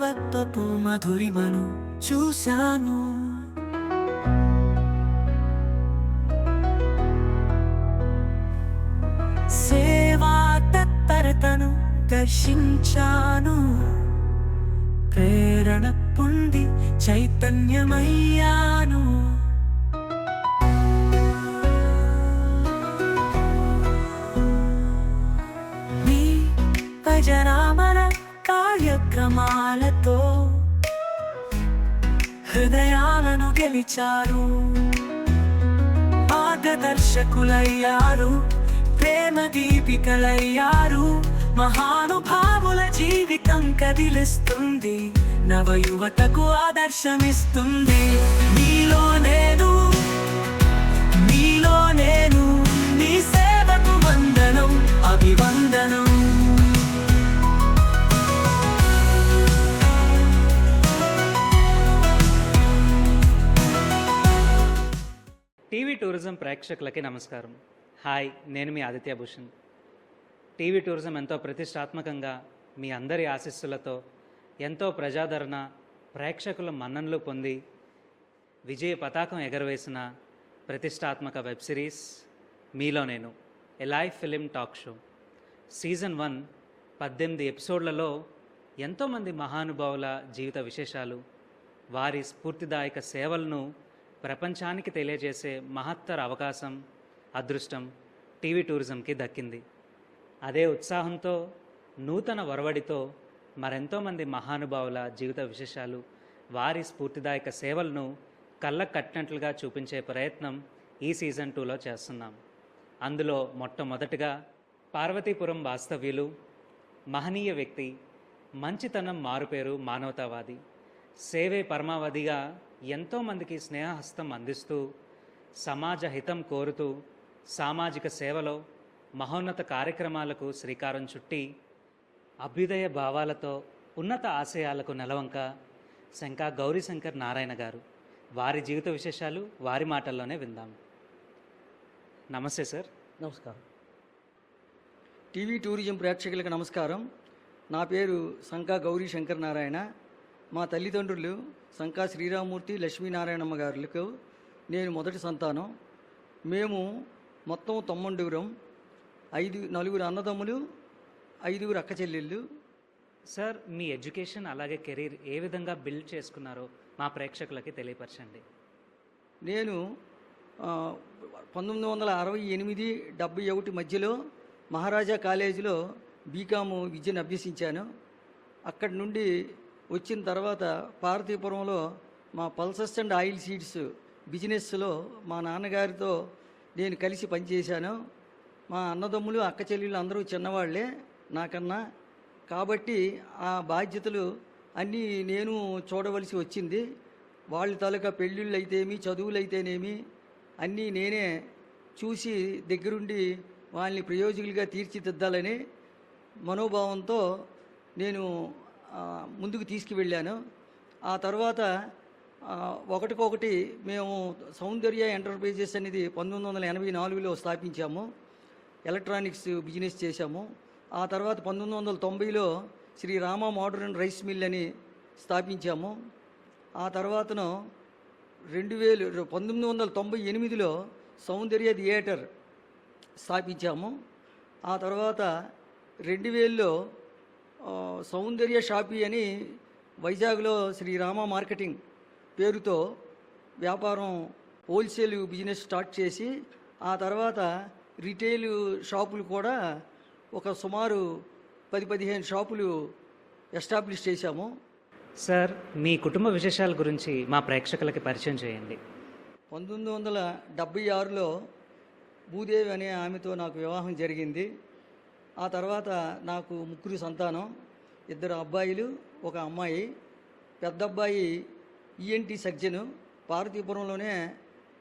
మానవత్వపు మధురిమను చూశాను. సేవా తత్పరతను దర్శించాను. ప్రేరణ పొంది చైతన్యమయ్యాను. మీ భజనామన కార్యక్రమాలతో హృదయాలను గెలిచారు. మార్గదర్శకులయ్యారు, ప్రేమ దీపికలయ్యారు. మహానుభావుల జీవితం కదిలిస్తుంది, నవయువతకు ఆదర్శమిస్తుంది. నీలో నేను, నీలో నేను, నీ సేవకు వందనం, అభివందనం. టీవీ టూరిజం ప్రేక్షకులకి నమస్కారం. హాయ్, నేను మీ ఆదిత్య భూషణ్. టీవీ టూరిజం ఎంతో ప్రతిష్టాత్మకంగా మీ అందరి ఆశీస్సులతో ఎంతో ప్రజాదరణ, ప్రేక్షకుల మన్ననలు పొంది విజయ పతాకం ఎగరవేసిన ప్రతిష్టాత్మక వెబ్ సిరీస్ మీలో నేను, a live film talk show. Season 1 18 ఎపిసోడ్లలో ఎంతోమంది మహానుభావుల జీవిత విశేషాలు, వారి స్ఫూర్తిదాయక సేవలను ప్రపంచానికి తెలియజేసే మహత్తర అవకాశం, అదృష్టం టీవీ టూరిజంకి దక్కింది. అదే ఉత్సాహంతో, నూతన ఒరవడితో మరెంతోమంది మహానుభావుల జీవిత విశేషాలు, వారి స్ఫూర్తిదాయక సేవలను కళ్ళకు కట్టినట్లుగా చూపించే ప్రయత్నం ఈ సీజన్ 2లో చేస్తున్నాం. అందులో మొట్టమొదటిగా పార్వతీపురం వాస్తవ్యులు, మహనీయ వ్యక్తి, మంచితనం మారుపేరు, మానవతావాది, సేవే పరమావధిగా ఎంతోమందికి స్నేహహస్తం అందిస్తూ, సమాజ హితం కోరుతూ, సామాజిక సేవలో మహోన్నత కార్యక్రమాలకు శ్రీకారం చుట్టి, అభ్యుదయ భావాలతో ఉన్నత ఆశయాలకు నెలవంక శంకా గౌరీశంకర్ నారాయణ గారు. వారి జీవిత విశేషాలు వారి మాటల్లోనే విందాం. నమస్తే సార్. నమస్కారం. టీవీ టూరిజం ప్రేక్షకులకు నమస్కారం. నా పేరు శంకా గౌరీశంకర్ నారాయణ. మా తల్లిదండ్రులు శంకా శ్రీరామూర్తి, లక్ష్మీనారాయణమ్మ గారులకు నేను మొదటి సంతానం. మేము మొత్తం 9 నలుగురు అన్నదమ్ములు, 5 అక్క చెల్లెళ్ళు. సార్, మీ ఎడ్యుకేషన్ అలాగే కెరీర్ ఏ విధంగా బిల్డ్ చేసుకున్నారో మా ప్రేక్షకులకి తెలియపరచండి. నేను 1968, 71 మధ్యలో మహారాజా కాలేజీలో బీకామ్ విద్యను అభ్యసించాను. అక్కడి నుండి వచ్చిన తర్వాత పార్వతీపురంలో మా పల్సస్ అండ్ ఆయిల్ సీడ్స్ బిజినెస్లో మా నాన్నగారితో నేను కలిసి పనిచేశాను. మా అన్నదమ్ములు, అక్క చెల్లెళ్ళు అందరూ చిన్నవాళ్లే నాకన్నా. కాబట్టి ఆ బాధ్యతలు అన్నీ నేను చూడవలసి వచ్చింది. వాళ్ళ తాలూకా పెళ్ళిళ్ళు అయితేమి, చదువులు అయితేనేమి అన్నీ నేనే చూసి దగ్గరుండి వాళ్ళని ప్రయోజకులుగా తీర్చిదిద్దాలని మనోభావంతో నేను ముందుకు తీసుకువెళ్ళాను. ఆ తర్వాత ఒకటికొకటి మేము సౌందర్య ఎంటర్ప్రైజెస్ అనేది 1984లో స్థాపించాము. ఎలక్ట్రానిక్స్ బిజినెస్ చేశాము. ఆ తర్వాత 1990లో Sri Rama Modern Rice Mill అని స్థాపించాము. ఆ తర్వాతను 1998లో సౌందర్య థియేటర్ స్థాపించాము. ఆ తర్వాత 2000లో సౌందర్య షాపీ అని వైజాగ్లో శ్రీరామ మార్కెటింగ్ పేరుతో వ్యాపారం, హోల్సేల్ బిజినెస్ స్టార్ట్ చేసి, ఆ తర్వాత రిటైల్ షాపులు కూడా ఒక సుమారు 10-15 షాపులు ఎస్టాబ్లిష్ చేశాము. సార్, మీ కుటుంబ విశేషాల గురించి మా ప్రేక్షకులకి పరిచయం చేయండి. 1976లో భూదేవి అనే ఆమెతో నాకు వివాహం జరిగింది. ఆ తర్వాత నాకు 3 సంతానం, 2 అబ్బాయిలు, 1 అమ్మాయి. పెద్ద అబ్బాయి ఈఎన్టీ సర్జను, పార్వతీపురంలోనే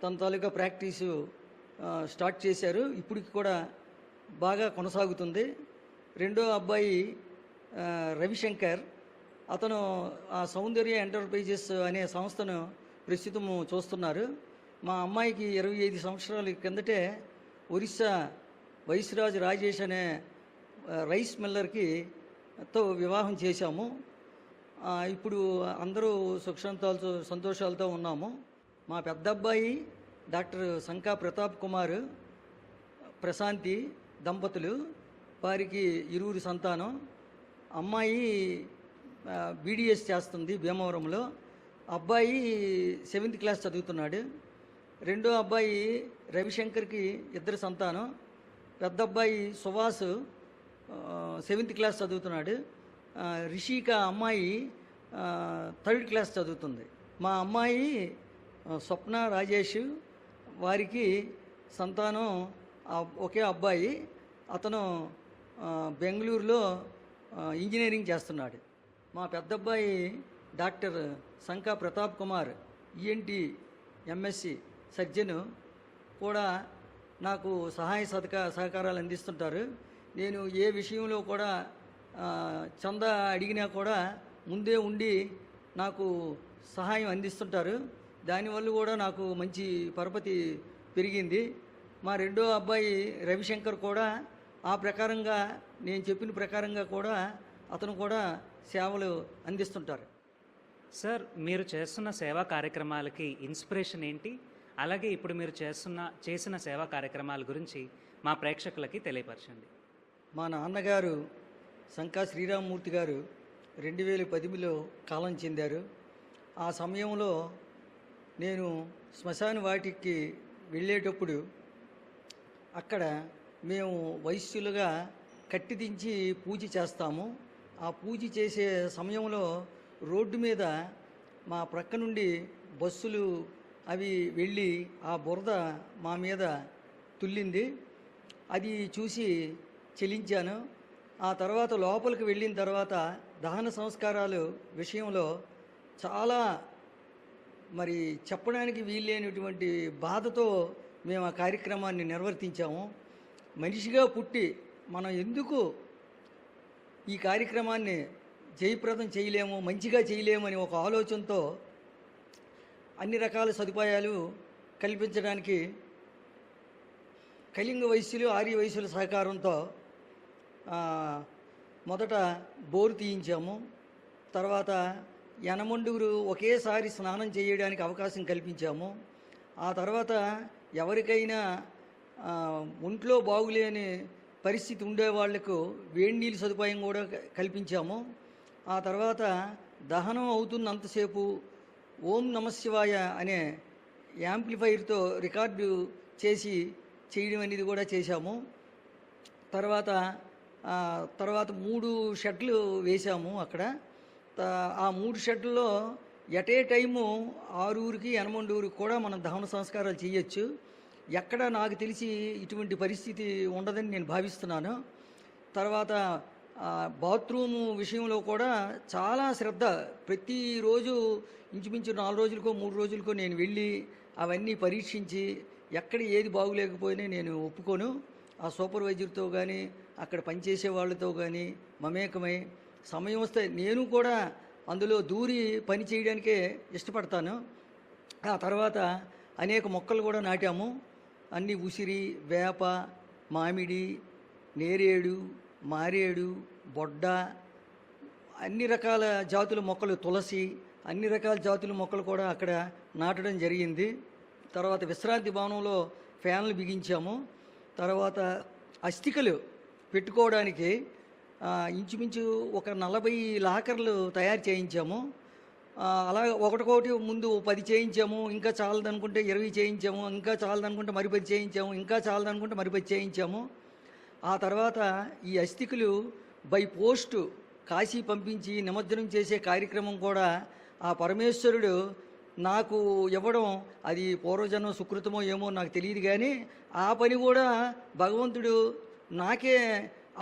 తన తాలూకా ప్రాక్టీసు స్టార్ట్ చేశారు. ఇప్పటికి కూడా బాగా కొనసాగుతుంది. రెండో అబ్బాయి రవిశంకర్, అతను ఆ సౌందర్య ఎంటర్ప్రైజెస్ అనే సంస్థను ప్రస్తుతం చూస్తున్నారు. మా అమ్మాయికి 25 సంవత్సరాల కిందటే ఒరిస్సా వైస్రాజ్ రాజేష్ అనే రైస్ మిల్లర్కి తో వివాహం చేశాము. ఇప్పుడు అందరూ సుఖశాంతాలతో సంతోషాలతో ఉన్నాము. మా పెద్ద అబ్బాయి డాక్టర్ శంకా ప్రతాప్ కుమార్ ప్రశాంతి దంపతులు, వారికి 20 సంతానం. అమ్మాయి బీడీఎస్ చేస్తుంది భీమవరంలో. అబ్బాయి 7th క్లాస్ చదువుతున్నాడు. రెండో అబ్బాయి రవిశంకర్కి 2 సంతానం. పెద్ద అబ్బాయి సుభాష్ 7th క్లాస్ చదువుతున్నాడు. రిషిక అమ్మాయి 3rd క్లాస్ చదువుతుంది. మా అమ్మాయి స్వప్న రాజేష్, వారికి సంతానం ఒకే అబ్బాయి. అతను బెంగళూరులో ఇంజనీరింగ్ చేస్తున్నాడు. మా పెద్ద అబ్బాయి doctor Shanka Pratap Kumar ENT MSc surgeon కూడా నాకు సహాయ సహకారాలు అందిస్తుంటారు. నేను ఏ విషయంలో కూడా చందా అడిగినా కూడా ముందే ఉండి నాకు సహాయం అందిస్తుంటారు. దానివల్ల కూడా నాకు మంచి పరపతి పెరిగింది. మా రెండో అబ్బాయి రవిశంకర్ కూడా ఆ ప్రకారంగా నేను చెప్పిన ప్రకారంగా కూడా అతను కూడా సేవలు అందిస్తుంటారు. సార్, మీరు చేస్తున్న సేవా కార్యక్రమాలకి ఇన్స్పిరేషన్ ఏంటి? అలాగే ఇప్పుడు మీరు చేసిన సేవా కార్యక్రమాల గురించి మా ప్రేక్షకులకి తెలియపరచండి. మా నాన్నగారు శంకా శ్రీరామమూర్తి గారు 2010లో కాలం చెందారు. ఆ సమయంలో నేను శ్మశాన వాటికి వెళ్ళేటప్పుడు అక్కడ మేము వైశ్యులుగా కట్టి దించి పూజ చేస్తాము. ఆ పూజ చేసే సమయంలో రోడ్డు మీద మా ప్రక్క నుండి బస్సులు అవి వెళ్ళి ఆ బురద మా మీద తుల్లింది. అది చూసి చెలించాను. ఆ తర్వాత లోపలికి వెళ్ళిన తర్వాత దహన సంస్కారాలు విషయంలో చాలా మరి చెప్పడానికి వీల్లేనటువంటి బాధతో మేము ఆ కార్యక్రమాన్ని నిర్వర్తించాము. మనిషిగా పుట్టి మనం ఎందుకు ఈ కార్యక్రమాన్ని జయప్రదం చేయలేము, మంచిగా చేయలేము అని ఒక ఆలోచనతో అన్ని రకాల సదుపాయాలు కల్పించడానికి కళింగ వైశ్యులు, ఆర్య వైశ్యుల సహకారంతో మొదట బోరు తీయించాము. తర్వాత యనమండుగురు ఒకేసారి స్నానం చేయడానికి అవకాశం కల్పించాము. ఆ తర్వాత ఎవరికైనా ఒంట్లో బాగులేని పరిస్థితి ఉండే వాళ్లకు వేడి నీళ్ళు సదుపాయం కూడా కల్పించాము. ఆ తర్వాత దహనం అవుతున్నంతసేపు ఓం నమశివాయ అనే యాంప్లిఫైర్తో రికార్డు చేయడం అనేది కూడా చేశాము. తర్వాత 3 షెడ్లు వేశాము అక్కడ. ఆ 3 షెడ్లలో ఎట్ ఏ టైము 6 ఊరికి 8 ఊరికి కూడా మనం దహన సంస్కారాలు చేయొచ్చు. ఎక్కడ నాకు తెలిసి ఇటువంటి పరిస్థితి ఉండదని నేను భావిస్తున్నాను. తర్వాత బాత్రూము విషయంలో కూడా చాలా శ్రద్ధ, ప్రతిరోజు ఇంచుమించు 4 రోజులకో 3 రోజులకో నేను వెళ్ళి అవన్నీ పరీక్షించి ఎక్కడ ఏది బాగులేకపోయినా నేను ఒప్పుకోను. ఆ సూపర్వైజర్తో కానీ అక్కడ పనిచేసే వాళ్ళతో కానీ మమేకమై సమయం వస్తే నేను కూడా అందులో దూరి పని చేయడానికే ఇష్టపడతాను. ఆ తర్వాత అనేక మొక్కలు కూడా నాటాము. అన్ని ఉసిరి, వేప, మామిడి, నేరేడు, మారేడు, బొడ్డ, అన్ని రకాల జాతుల మొక్కలు, తులసి, అన్ని రకాల జాతుల మొక్కలు కూడా అక్కడ నాటడం జరిగింది. తర్వాత విశ్రాంతి భవనంలో ఫ్యాన్లు బిగించాము. తర్వాత అస్థికలు పెట్టుకోవడానికి ఇంచుమించు ఒక 40 లాకర్లు తయారు చేయించాము. అలా ఒకటికొకటి ముందు 10 చేయించాము, ఇంకా చాలదనుకుంటే 20 చేయించాము, ఇంకా చాలదనుకుంటే మరి 10 చేయించాము, ఇంకా చాలదనుకుంటే మరి 10 చేయించాము. ఆ తర్వాత ఈ అస్థికలు బై పోస్టు కాశీ పంపించి నిమజ్జనం చేసే కార్యక్రమం కూడా ఆ పరమేశ్వరుడు నాకు ఇవ్వడం, అది పూర్వజన్మ సుకృతమో ఏమో నాకు తెలియదు, కానీ ఆ పని కూడా భగవంతుడు నాకే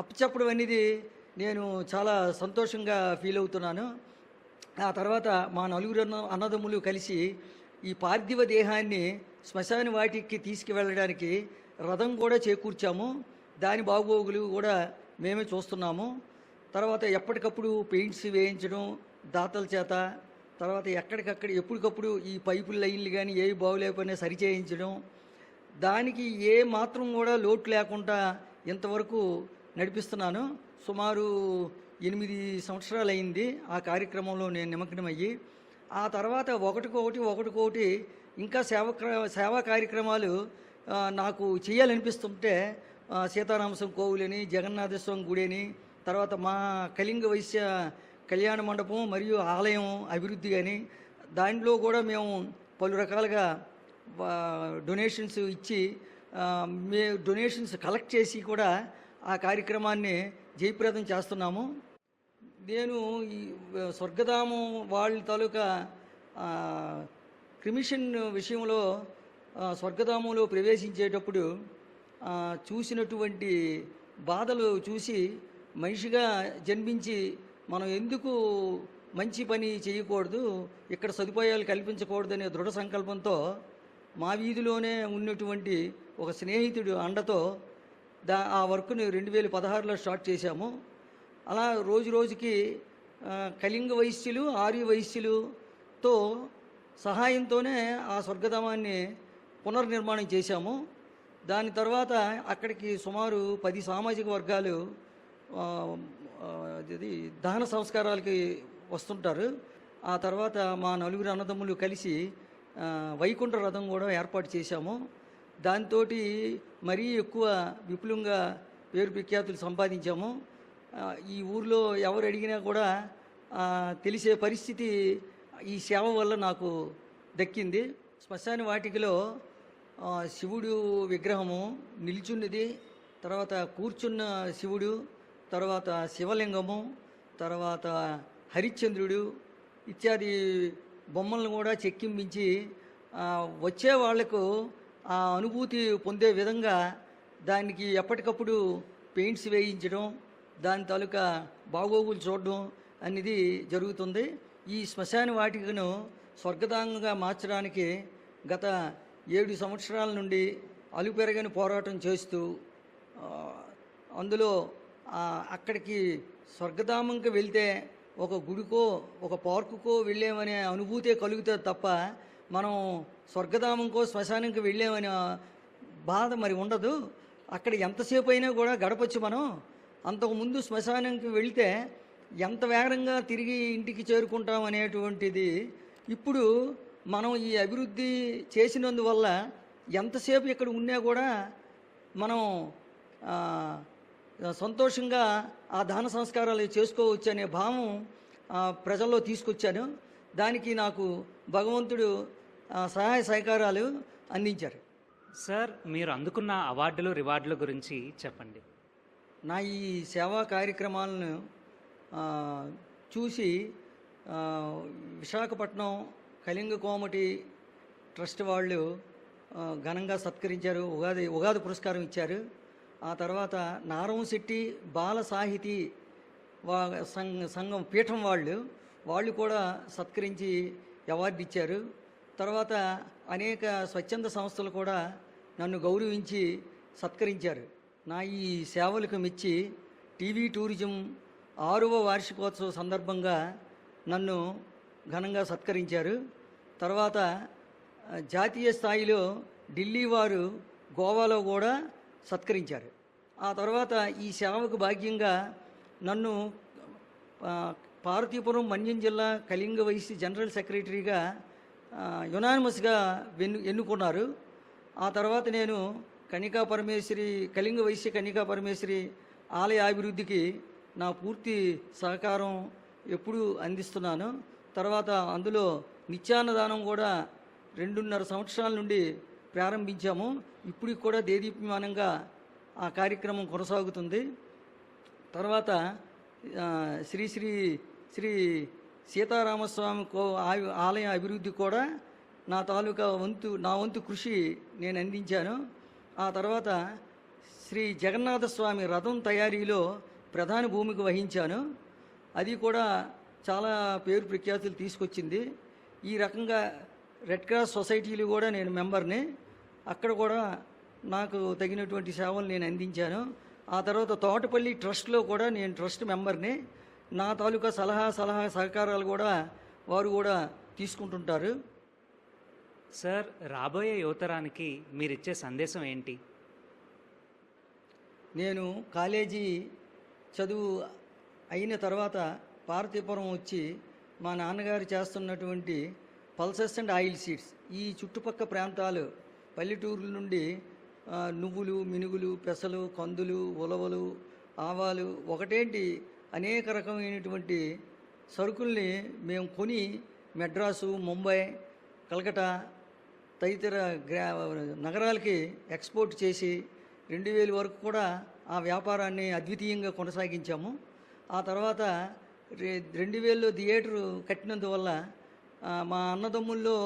అప్పచెప్పడం అనేది నేను చాలా సంతోషంగా ఫీల్ అవుతున్నాను. ఆ తర్వాత మా 4 అన్నదమ్ములు కలిసి ఈ పార్థివ దేహాన్ని శ్మశాన వాటికి తీసుకువెళ్ళడానికి రథం కూడా చేకూర్చాము. దాని బాగోగులు కూడా మేమే చూస్తున్నాము. తర్వాత ఎప్పటికప్పుడు పెయింట్స్ వేయించడం దాతల చేత, తర్వాత ఎక్కడికక్కడ ఎప్పటికప్పుడు ఈ పైపుల లైన్లు కానీ ఏవి బాగులేకపోయినా సరి చేయించడం, దానికి ఏ మాత్రం కూడా లోటు లేకుండా ఇంతవరకు నడిపిస్తున్నాను. సుమారు 8 సంవత్సరాలు అయింది ఆ కార్యక్రమంలో నేను నిమగ్నమయ్యి. ఆ తర్వాత ఒకటికొకటి ఇంకా సేవా కార్యక్రమాలు నాకు చేయాలనిపిస్తుంటే సీతారామస్వామి కోవులని, జగన్నాథస్వామి గుడి అని, తర్వాత మా కళింగ వైశ్య కళ్యాణ మండపం మరియు ఆలయం అభివృద్ధి కానీ, దాంట్లో కూడా మేము పలు రకాలుగా డొనేషన్స్ ఇచ్చి డొనేషన్స్ కలెక్ట్ చేసి కూడా ఆ కార్యక్రమాన్ని జయప్రదం చేస్తున్నాము. నేను ఈ స్వర్గధామం వాళ్ళ తాలూకా క్రిమిషన్ విషయంలో స్వర్గధామంలో ప్రవేశించేటప్పుడు చూసినటువంటి బాధలు చూసి మనిషిగా జన్మించి మనం ఎందుకు మంచి పని చేయకూడదు, ఇక్కడ సదుపాయాలు కల్పించకూడదనే దృఢ సంకల్పంతో మా వీధిలోనే ఉన్నటువంటి ఒక స్నేహితుడు అండతో ఆ వర్క్ని 2016లో స్టార్ట్ చేశాము. అలా రోజుకి కళింగ వైశ్యులు, ఆర్య వైశ్యులతో సహాయంతోనే ఆ స్వర్గధామాన్ని పునర్నిర్మాణం చేశాము. దాని తర్వాత అక్కడికి సుమారు 10 సామాజిక వర్గాలు దహన సంస్కారాలకి వస్తుంటారు. ఆ తర్వాత మా 4 అన్నదమ్ములు కలిసి వైకుంఠ రథం కూడా ఏర్పాటు చేశాము. దాంతో మరీ ఎక్కువ విపులంగా పేరు ప్రఖ్యాతులు సంపాదించాము. ఈ ఊర్లో ఎవరు అడిగినా కూడా తెలిసే పరిస్థితి ఈ సేవ వల్ల నాకు దక్కింది. శ్మశాన వాటికలో శివుడు విగ్రహము నిల్చున్నది, తర్వాత కూర్చున్న శివుడు, తర్వాత శివలింగము, తర్వాత హరిశ్చంద్రుడు ఇత్యాది బొమ్మలను కూడా చెక్కింపించి వచ్చే వాళ్లకు ఆ అనుభూతి పొందే విధంగా దానికి ఎప్పటికప్పుడు పెయింట్స్ వేయించడం, దాని తాలూకా బాగోగులు చూడడం అనేది జరుగుతుంది. ఈ శ్మశాన వాటికను స్వర్గధామంగా మార్చడానికి గత 7 సంవత్సరాల నుండి అలుపెరగని పోరాటం చేస్తూ అందులో అక్కడికి స్వర్గధామంకి వెళ్తే ఒక గుడికో ఒక పార్కుకో వెళ్ళామనే అనుభూతే కలుగుతుంది తప్ప మనం స్వర్గధామంకో శ్మశానంకి వెళ్ళామనే బాధ మరి ఉండదు. అక్కడ ఎంతసేపు అయినా కూడా గడపచ్చు మనం. అంతకుముందు శ్మశానంకి వెళితే ఎంత వేగంగా తిరిగి ఇంటికి చేరుకుంటాం అనేటువంటిది ఇప్పుడు మనం ఈ అభివృద్ధి చేసినందువల్ల ఎంతసేపు ఇక్కడ ఉన్నా కూడా మనం సంతోషంగా ఆ దాన సంస్కారాలు చేసుకోవచ్చు అనే భావం ప్రజల్లో తీసుకొచ్చాను. దానికి నాకు భగవంతుడు సహాయ సహకారాలు అందించారు. సార్, మీరు అందుకున్న అవార్డులు రివార్డుల గురించి చెప్పండి. నా ఈ సేవా కార్యక్రమాలను చూసి విశాఖపట్నం కళింగ కోమటి ట్రస్ట్ వాళ్ళు ఘనంగా సత్కరించారు, ఉగాది పురస్కారం ఇచ్చారు. ఆ తర్వాత నారంశెట్టి బాల సాహితీ సంఘం పీఠం వాళ్ళు కూడా సత్కరించి అవార్డు ఇచ్చారు. తర్వాత అనేక స్వచ్ఛంద సంస్థలు కూడా నన్ను గౌరవించి సత్కరించారు. నా ఈ సేవలకు మెచ్చి టీవీ టూరిజం 6వ వార్షికోత్సవ సందర్భంగా నన్ను ఘనంగా సత్కరించారు. తర్వాత జాతీయ స్థాయిలో ఢిల్లీ వారు గోవాలో కూడా సత్కరించారు. ఆ తర్వాత ఈ సేవకు భాగ్యంగా నన్ను పార్వతీపురం మన్యం జిల్లా కళింగ వైశ్య జనరల్ సెక్రటరీగా యునానిమస్గా ఎన్నుకున్నారు. ఆ తర్వాత నేను కళింగ వైశ్య కన్నికా పరమేశ్వరి ఆలయ అభివృద్ధికి నా పూర్తి సహకారం ఎప్పుడూ అందిస్తున్నాను. తర్వాత అందులో నిత్యాన్నదానం కూడా 2.5 సంవత్సరాల నుండి ప్రారంభించాము. ఇప్పటికి కూడా దేదీప్యమానంగా ఆ కార్యక్రమం కొనసాగుతుంది. తర్వాత శ్రీ సీతారామస్వామి ఆలయ అభివృద్ధి కూడా నా వంతు కృషి నేను అందించాను. ఆ తర్వాత శ్రీ జగన్నాథస్వామి రథం తయారీలో ప్రధాన భూమిక వహించాను. అది కూడా చాలా పేరు ప్రఖ్యాతులు తీసుకొచ్చింది. ఈ రకంగా రెడ్ క్రాస్ సొసైటీలు కూడా నేను మెంబర్ని. అక్కడ కూడా నాకు తగినటువంటి సేవలు నేను అందించాను. ఆ తర్వాత తోటపల్లి ట్రస్ట్లో కూడా నేను ట్రస్ట్ మెంబర్ని. నా తాలూకా సలహా సహకారాలు కూడా వారు కూడా తీసుకుంటుంటారు. సార్, రాబోయే యువతరానికి మీరిచ్చే సందేశం ఏంటి? నేను కాలేజీ చదువు అయిన తర్వాత పార్వతీపురం వచ్చి మా నాన్నగారు చేస్తున్నటువంటి పల్సెస్ అండ్ ఆయిల్ సీడ్స్ ఈ చుట్టుపక్కల ప్రాంతాలు పల్లెటూరుల నుండి నువ్వులు, మినుగులు, పెసలు, కందులు, ఉలవలు, ఆవాలు ఒకటేంటి అనేక రకమైనటువంటి సరుకుల్ని మేము కొని మెడ్రాసు, ముంబై, కలకటా తదితర నగరాలకి ఎక్స్పోర్ట్ చేసి 2000 వరకు కూడా ఆ వ్యాపారాన్ని అద్వితీయంగా కొనసాగించాము. ఆ తర్వాత 2000లో థియేటరు కట్టినందువల్ల మా అన్నదమ్ముల్లో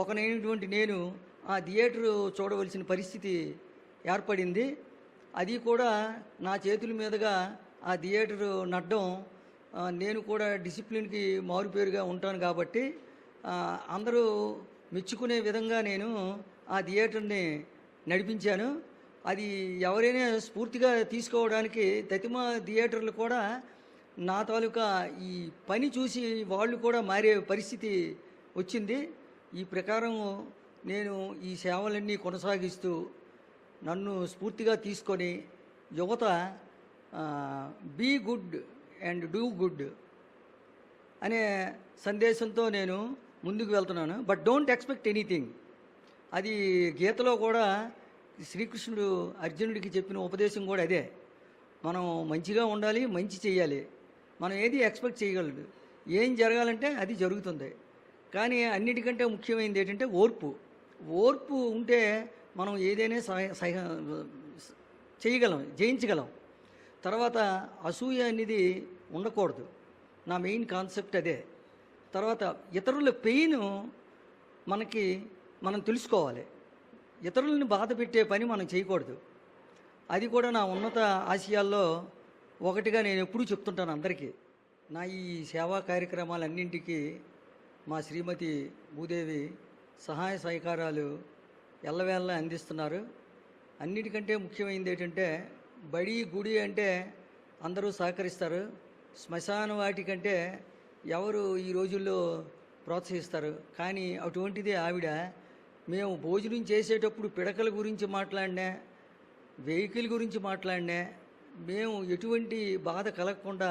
ఒకనైనటువంటి నేను ఆ థియేటరు చూడవలసిన పరిస్థితి ఏర్పడింది. అది కూడా నా చేతుల మీదుగా ఆ థియేటరు నడడం, నేను కూడా డిసిప్లిన్కి మారుపేరుగా ఉంటాను కాబట్టి అందరూ మెచ్చుకునే విధంగా నేను ఆ థియేటర్ని నడిపించాను. అది ఎవరైనా స్ఫూర్తిగా తీసుకోవడానికి దతిమా థియేటర్లు కూడా నా తాలూకా ఈ పని చూసి వాళ్ళు కూడా మారే పరిస్థితి వచ్చింది. ఈ ప్రకారం నేను ఈ సేవలన్నీ కొనసాగిస్తూ నన్ను స్ఫూర్తిగా తీసుకొని యువత be good and do good అనే సందేశంతో నేను ముందుకు వెళ్తున్నాను. But don't expect anything. అది గీతలో కూడా శ్రీకృష్ణుడు అర్జునుడికి చెప్పిన ఉపదేశం కూడా అదే. మనం మంచిగా ఉండాలి, మంచి చేయాలి. మనం ఏది ఎక్స్పెక్ట్ చేయగలదు. ఏం జరగాలంటే అది జరుగుతుంది. కానీ అన్నిటికంటే ముఖ్యమైనది ఏంటంటే ఓర్పు. ఓర్పు ఉంటే మనం ఏదైనా చేయగలం, జయించగలం. తర్వాత అసూయ అనేది ఉండకూడదు. నా మెయిన్ కాన్సెప్ట్ అదే. తర్వాత ఇతరుల పెయిన్ మనం తెలుసుకోవాలి. ఇతరులను బాధ పెట్టే పని మనం చేయకూడదు. అది కూడా నా ఉన్నత ఆశయాల్లో ఒకటిగా నేను ఎప్పుడూ చెప్తుంటాను అందరికీ. నా ఈ సేవా కార్యక్రమాలన్నింటికి మా శ్రీమతి భూదేవి సహాయ సహకారాలు ఎల్లవేళలా అందిస్తున్నారు. అన్నిటికంటే ముఖ్యమైనది ఏంటంటే బడి గుడి అంటే అందరూ సహకరిస్తారు. శ్మశాన వాటికంటే ఎవరు ఈ రోజుల్లో ప్రోత్సహిస్తారు. కానీ అటువంటిదే ఆవిడ. మేము భోజనం చేసేటప్పుడు పిడకల గురించి మాట్లాడినా, వెహికల్ గురించి మాట్లాడినా మేము ఎటువంటి బాధ కలగకుండా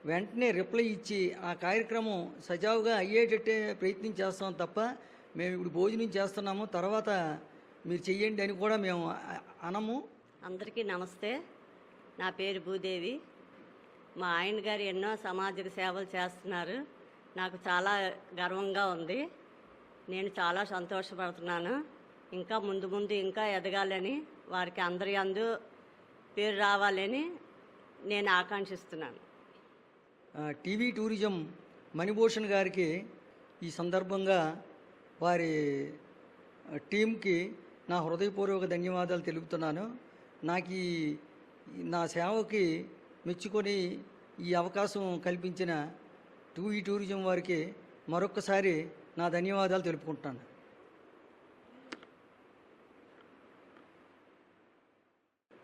వెంటనే రిప్లై ఇచ్చి ఆ కార్యక్రమం సజావుగా అయ్యేటట్టే ప్రయత్నం చేస్తాం తప్ప మేము ఇప్పుడు భోజనం చేస్తున్నాము తర్వాత మీరు చెయ్యండి అని కూడా మేము అనము. అందరికీ నమస్తే. నా పేరు భూదేవి. మా ఆయన గారు ఎన్నో సామాజిక సేవలు చేస్తున్నారు. నాకు చాలా గర్వంగా ఉంది. నేను చాలా సంతోషపడుతున్నాను. ఇంకా ముందు ముందు ఇంకా ఎదగాలని, వారికి అందరి అందు పేరు రావాలని నేను ఆకాంక్షిస్తున్నాను. టీవీ టూరిజం మణిభూషణ్ గారికి ఈ సందర్భంగా వారి టీంకి నా హృదయపూర్వక ధన్యవాదాలు తెలుపుతున్నాను. నాకు నా సేవకి మెచ్చుకొని ఈ అవకాశం కల్పించిన టీవీ టూరిజం వారికి మరొక్కసారి నా ధన్యవాదాలు తెలుపుకుంటున్నాను.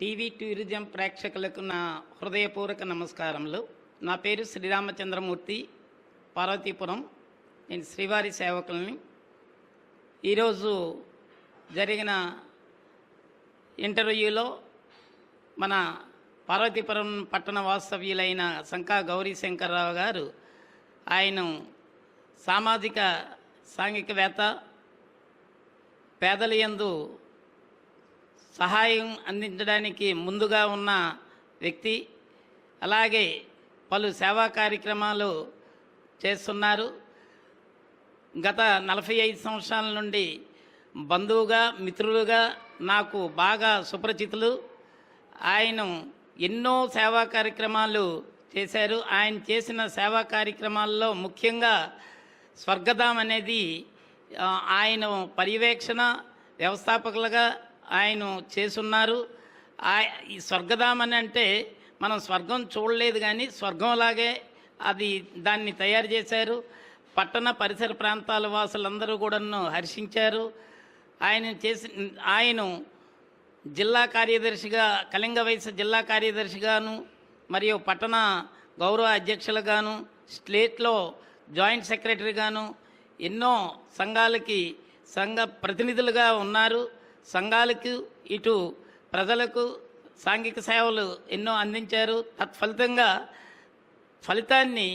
టీవీ టూరిజం ప్రేక్షకులకు నా హృదయపూర్వక నమస్కారములు. నా పేరు శ్రీరామచంద్రమూర్తి, పార్వతీపురం. నేను శ్రీవారి సేవకుల్ని. ఈరోజు జరిగిన ఇంటర్వ్యూలో మన పార్వతీపురం పట్టణ వాస్తవ్యులైన శంకా గౌరీ శంకర్రావు గారు ఆయన సామాజిక సాంఘికవేత్త, పేదల యందు సహాయం అందించడానికి ముందుగా ఉన్న వ్యక్తి. అలాగే పలు సేవా కార్యక్రమాలు చేస్తున్నారు. గత 45 సంవత్సరాల నుండి బంధువుగా, మిత్రులుగా నాకు బాగా సుపరిచితులు. ఆయన ఎన్నో సేవా కార్యక్రమాలు చేశారు. ఆయన చేసిన సేవా కార్యక్రమాల్లో ముఖ్యంగా స్వర్గధామ్ అనేది ఆయన పర్యవేక్షణ వ్యవస్థాపకులుగా ఆయన చేసున్నారు. ఈ స్వర్గధామ్ అని అంటే మనం స్వర్గం చూడలేదు, కానీ స్వర్గంలాగే దాన్ని తయారు చేశారు. పట్టణ పరిసర ప్రాంతాల వాసులందరూ కూడా హర్షించారు. ఆయన జిల్లా కార్యదర్శిగా, కళింగ వయసు జిల్లా కార్యదర్శిగాను, మరియు పట్టణ గౌరవ అధ్యక్షులుగాను, స్టేట్లో జాయింట్ సెక్రటరీగాను ఎన్నో సంఘాలకి సంఘ ప్రతినిధులుగా ఉన్నారు. సంఘాలకు, ఇటు ప్రజలకు సాంఘిక సేవలు ఎన్నో అందించారు. తత్ఫలితంగా ఫలితాన్ని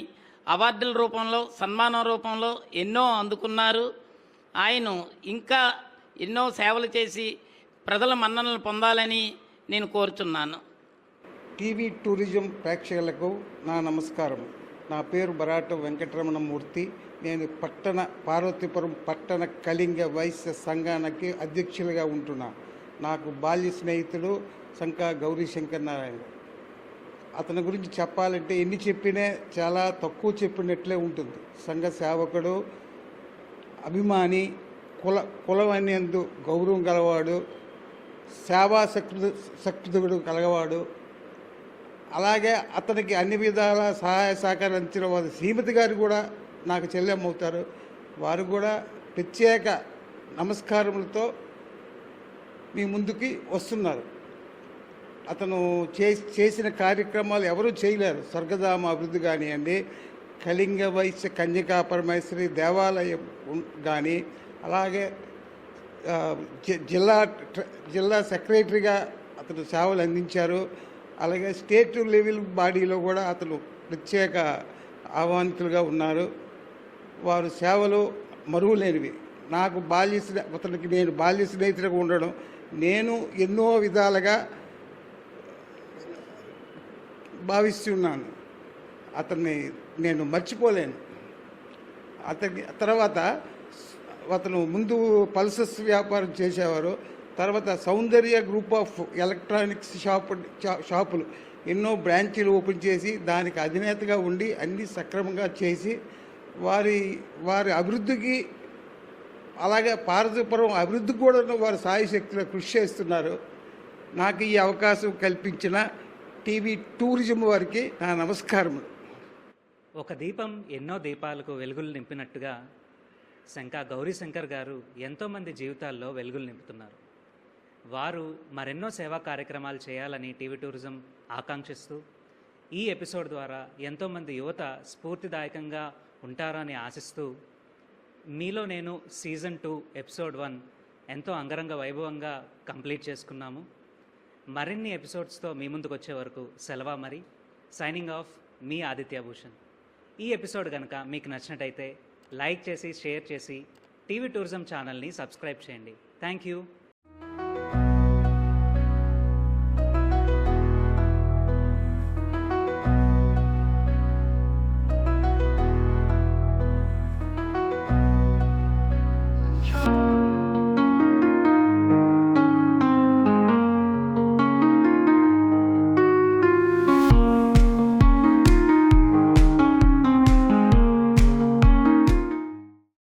అవార్డుల రూపంలో, సన్మానం రూపంలో ఎన్నో అందుకున్నారు. ఆయన ఇంకా ఎన్నో సేవలు చేసి ప్రజల మన్ననలు పొందాలని నేను కోరుచున్నాను. టీవీ టూరిజం ప్రేక్షకులకు నా నమస్కారం. నా పేరు బరాట వెంకటరమణమూర్తి. నేను పార్వతీపురం పట్టణ కళింగ వైశ్య సంఘానికి అధ్యక్షులుగా ఉంటున్నా. నాకు బాల్య స్నేహితుడు శంకా గౌరీశంకర్ నారాయణ. అతని గురించి చెప్పాలంటే ఎన్ని చెప్పినా చాలా తక్కువ చెప్పినట్లే ఉంటుంది. సంఘ సేవకుడు, అభిమాని, కులం అనేందు గౌరవం గలవాడు, సేవా శక్తుడు కలగవాడు. అలాగే అతనికి అన్ని విధాల సహాయ సహకారం అందించిన వారు శ్రీమతి గారు కూడా నాకు చెల్లెమ్మవుతారు. వారు కూడా ప్రత్యేక నమస్కారములతో మీ ముందుకి వస్తున్నారు. అతను చేసిన కార్యక్రమాలు ఎవరూ చేయలేరు. స్వర్గధామ అభివృద్ధి కానివ్వండి, కళింగ వైశ్య కన్యకా పరమేశ్వరి దేవాలయం కానీ, అలాగే జిల్లా సెక్రటరీగా అతను సేవలు అందించారు. అలాగే స్టేట్ లెవెల్ బాడీలో కూడా అతను ప్రత్యేక ఆహ్వానితులుగా ఉన్నారు. వారు సేవలు మరువలేనివి. నాకు అతనికి నేను బాల్య స్నేహితులుగా ఉండడం, నేను ఎన్నో విధాలుగా భావిస్తున్నాను. అతన్ని నేను మర్చిపోలేను. తర్వాత అతను ముందు పల్సస్ వ్యాపారం చేసేవారు. తర్వాత సౌందర్య గ్రూప్ ఆఫ్ ఎలక్ట్రానిక్స్ షాపులు ఎన్నో బ్రాంచీలు ఓపెన్ చేసి దానికి అధినేతగా ఉండి అన్నీ సక్రమంగా చేసి వారి అభివృద్ధికి, అలాగే పార్వతీపురం అభివృద్ధికి కూడా వారు సాయశక్తిలో కృషి చేస్తున్నారు. నాకు ఈ అవకాశం కల్పించిన టీవీ టూరిజం వారికి నా నమస్కారములు. ఒక దీపం ఎన్నో దీపాలకు వెలుగులు నింపినట్టుగా శంకా గౌరీశంకర్ గారు ఎంతోమంది జీవితాల్లో వెలుగులు నింపుతున్నారు. వారు మరెన్నో సేవా కార్యక్రమాలు చేయాలని టీవీ టూరిజం ఆకాంక్షిస్తూ ఈ ఎపిసోడ్ ద్వారా ఎంతోమంది యువత స్ఫూర్తిదాయకంగా ఉంటారని ఆశిస్తూ మీలో నేను సీజన్ 2 ఎపిసోడ్ 1 ఎంతో అంగరంగ వైభవంగా కంప్లీట్ చేసుకున్నాము. మరిన్ని ఎపిసోడ్స్తో మీ ముందుకు వచ్చే వరకు సెలవా. మరి సైనింగ్ ఆఫ్, మీ ఆదిత్య భూషణ్. ఈ ఎపిసోడ్ కనుక మీకు నచ్చినట్టయితే లైక్ చేసి, షేర్ చేసి టీవీ టూరిజం ఛానల్ని సబ్స్క్రైబ్ చేయండి. Thank you.